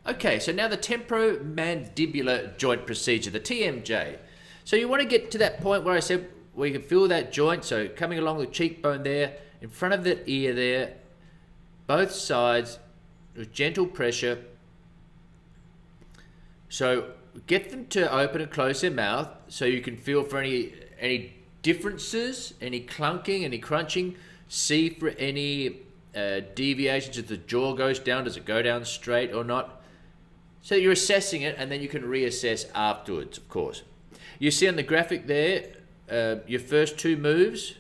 Okay, so now the temporomandibular joint procedure, the TMJ. So you want to get to that point where I said where you can feel that joint, so coming along the cheekbone there, in front of the ear there, both sides, with gentle pressure. So get them to open and close their mouth so you can feel for any differences, any clunking, any crunching, see for any deviations. If the jaw goes down, does it go down straight or not? So you're assessing it, and then you can reassess afterwards, of course. You see on the graphic there, your first two moves,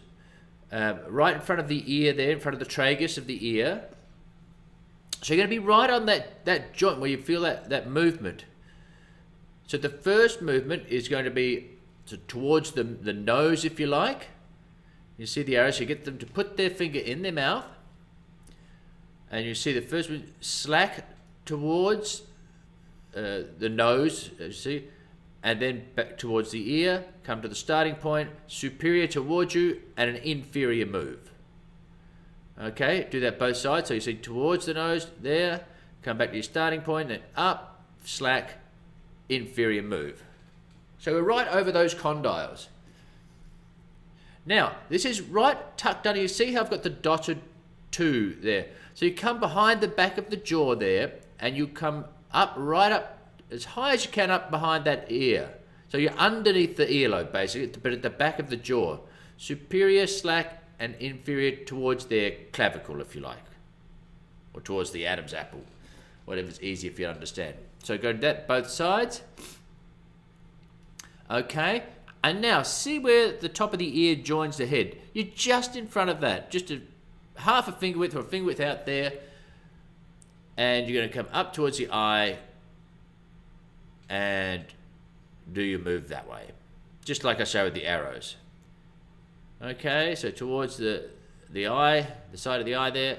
right in front of the ear there, in front of the tragus of the ear. So you're going to be right on that joint where you feel that movement. So the first movement is going to be towards the nose, if you like. You see the arrow, so you get them to put their finger in their mouth. And you see the first one, slack towards the nose, as you see, and then back towards the ear, come to the starting point, superior towards you, and an inferior move. Okay, do that both sides. So you see towards the nose, there, come back to your starting point, then up, slack, inferior move. So we're right over those condyles. Now, this is right tucked under. You see how I've got the dotted 2 there. So you come behind the back of the jaw there, and you come up, right up, as high as you can up behind that ear. So you're underneath the earlobe, basically, but at the back of the jaw. Superior, slack, and inferior towards their clavicle, if you like. Or towards the Adam's apple. Whatever's easier for you to understand. So go to that, both sides. Okay. And now, see where the top of the ear joins the head. You're just in front of that. Just half a finger width or a finger width out there. And you're going to come up towards the eye and do your move that way. Just like I show with the arrows. Okay, so towards the eye, the side of the eye there,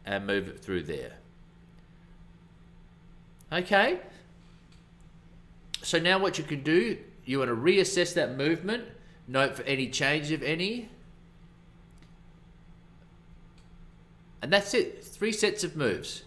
and move it through there. Okay. So now what you can do, you want to reassess that movement, note for any change of any. And that's it, 3 sets of moves.